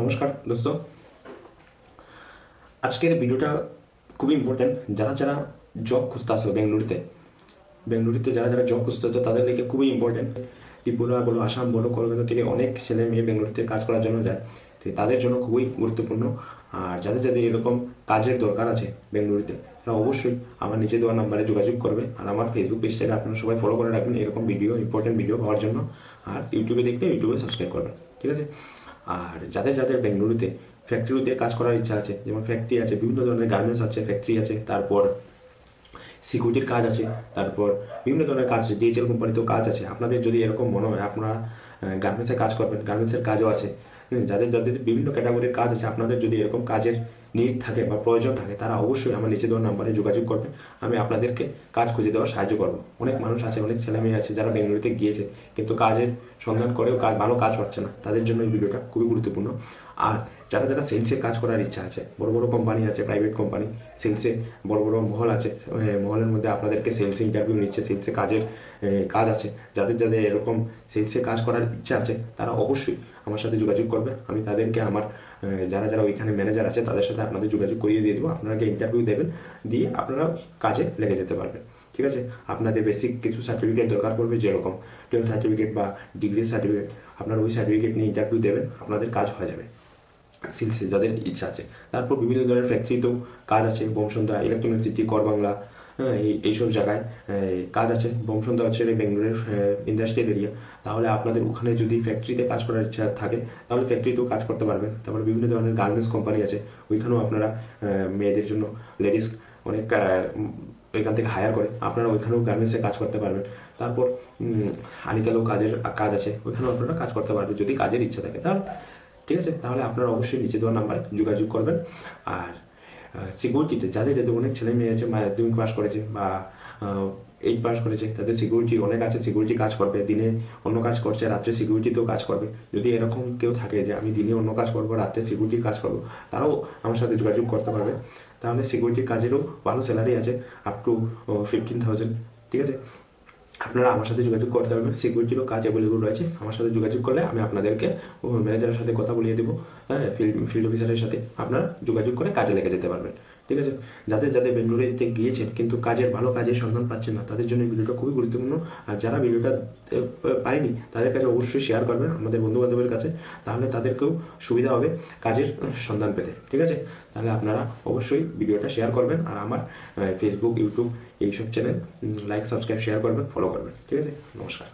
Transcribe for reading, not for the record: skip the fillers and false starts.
নমস্কার দোস্ত, আজকের ভিডিওটা খুবই ইম্পর্টেন্ট। যারা যারা জব খুঁজতে আসো বেঙ্গলুরুতে যারা যারা জব খুঁজতে হতো তাদের দিকে খুবই ইম্পর্টেন্ট। ত্রিপুরা বলো, আসাম বলো, কলকাতা থেকে অনেক ছেলে মেয়ে বেঙ্গলুরুতে কাজ করার জন্য যায়, তো তাদের জন্য খুবই গুরুত্বপূর্ণ। আর যাদের যাদের এরকম কাজের দরকার আছে বেঙ্গলুরুতে, তারা অবশ্যই আমার নিচে দেওয়া নাম্বারে যোগাযোগ করবে। আর আমার ফেসবুক পেজটাকে আপনারা সবাই ফলো করে রাখবেন এরকম ভিডিও, ইম্পর্টেন্ট ভিডিও পাওয়ার জন্য। আর ইউটিউবে দেখলে ইউটিউবে সাবস্ক্রাইব করবেন, ঠিক আছে? আর যাদের যাদের বেঙ্গলুরুতে ফ্যাক্টরিতে কাজ করার ইচ্ছা আছে, যেমন ফ্যাক্টরি আছে, বিভিন্ন ধরনের গার্মেন্টস আছে, ফ্যাক্টরি আছে, তারপর সিকিউরিটির কাজ আছে, তারপর বিভিন্ন ধরনের কাজ আছে, ডিএচএল কোম্পানিতেও কাজ আছে। আপনাদের যদি এরকম মনে হয় আপনারা গার্মেন্টসে কাজ করবেন, গার্মেন্টসের কাজও আছে। যাদের যাদের বিভিন্ন ক্যাটাগরির কাজ আছে, আপনাদের যদি এরকম কাজের নিড থাকে বা প্রয়োজন থাকে, তারা অবশ্যই আমার নিচে দেওয়ার নাম্বারে যোগাযোগ করবেন। আমি আপনাদেরকে কাজ খুঁজে দেওয়ার সাহায্য করবো। অনেক মানুষ আছে, অনেক ছেলে মেয়ে আছে যারা বেঙ্গলুরুতে গিয়েছে কিন্তু কাজের সন্ধান করেও ভালো কাজ পাচ্ছে না। তাদের জন্য এই ভিডিওটা খুবই গুরুত্বপূর্ণ। আর যারা যারা সেলসে কাজ করার ইচ্ছা আছে, বড় বড় কোম্পানি আছে, প্রাইভেট কোম্পানি, সেলসে বড় বড় মহল আছে, মহলের মধ্যে আপনাদেরকে সেলসে ইন্টারভিউ নিচ্ছে, সেলসে কাজ আছে। যাদের যাদের এরকম সেলসে কাজ করার ইচ্ছা আছে তারা অবশ্যই আমার সাথে যোগাযোগ করবে। আমি তাদেরকে আমার যারা যারা ওইখানে ম্যানেজার আছে তাদের সাথে আপনাদের যোগাযোগ করিয়ে দিয়ে দেবো। আপনাকে ইন্টারভিউ দেবেন, দিয়ে আপনারা কাজে লেগে যেতে পারবেন, ঠিক আছে? আপনাদের বেসিক কিছু সার্টিফিকেট দরকার পড়বে, যেরকম 12th সার্টিফিকেট বা ডিগ্রি সার্টিফিকেট। আপনারা ওই সার্টিফিকেট নিয়ে ইন্টারভিউ দেবেন, আপনাদের কাজ হয়ে যাবে সেলসে যাদের ইচ্ছা আছে। তারপর বিভিন্ন ধরনের ফ্যাক্টরিতেও কাজ আছে, বোমসন্দা, ইলেকট্রনিক সিটি, করবাংলা, এইসব জায়গায় কাজ আছে। বোমসন্দা হচ্ছে বেঙ্গলোরের ইন্ডাস্ট্রিয়াল এরিয়া। তাহলে আপনাদের ওখানে যদি ফ্যাক্টরিতে কাজ করার ইচ্ছা থাকে তাহলে ফ্যাক্টরিতেও কাজ করতে পারবেন। তারপর বিভিন্ন ধরনের গার্মেন্টস কোম্পানি আছে, ওইখানেও আপনারা মেয়েদের জন্য লেডিস অনেক ওইখান থেকে হায়ার করে, আপনারা ওইখানেও গার্মেন্টসে কাজ করতে পারবেন। তারপর আনিকালেও কাজ আছে, ওইখানেও আপনারা কাজ করতে পারবেন যদি কাজের ইচ্ছা থাকে। তাহলে ঠিক আছে, তাহলে আপনারা অবশ্যই নিচে দেওয়া নাম্বারে যোগাযোগ করবেন। আর সিকিউরিটিতে যাদের যাদের অনেক ছেলে মেয়ে আছে, মাধ্যমিক পাস করেছে বা 8 পাস করেছে, তাদের সিকিউরিটি অনেক আছে, সিকিউরিটি কাজ করবে, দিনে অন্য কাজ করছে, রাত্রে সিকিউরিটিতেও কাজ করবে। যদি এরকম কেউ থাকে যে আমি দিনে অন্য কাজ করবো, রাত্রে সিকিউরিটির কাজ করবো, তারাও আমার সাথে যোগাযোগ করতে পারবে। তাহলে সিকিউরিটির কাজেরও ভালো স্যালারি আছে, আপ টু 15,000, ঠিক আছে? আপনারা আমার সাথে যোগাযোগ করতে পারবেন, সিকিউরিটিরও কাজ অ্যাভেলেবল রয়েছে। আমার সাথে যোগাযোগ করলে আমি আপনাদেরকে ম্যানেজারের সাথে কথা বলিয়ে দেবো, হ্যাঁ, ফিল্ড অফিসারের সাথে আপনারা যোগাযোগ করে কাজে লেগে যেতে পারবেন, ঠিক আছে? যাদের যাদের বেঙ্গলুরুতে গিয়েছেন কিন্তু ভালো কাজের সন্ধান পাচ্ছেন না, তাদের জন্য এই ভিডিওটা খুবই গুরুত্বপূর্ণ। আর যারা ভিডিওটা পায়নি তাদের কাছে অবশ্যই শেয়ার করবেন আমাদের বন্ধুবান্ধবের কাছে, তাহলে তাদেরকেও সুবিধা হবে কাজের সন্ধান পেতে, ঠিক আছে? তাহলে আপনারা অবশ্যই ভিডিওটা শেয়ার করবেন। আর আমার ফেসবুক, ইউটিউব এইসব চ্যানেল লাইক, সাবস্ক্রাইব, শেয়ার করবেন, ফলো করবেন, ঠিক আছে? নমস্কার।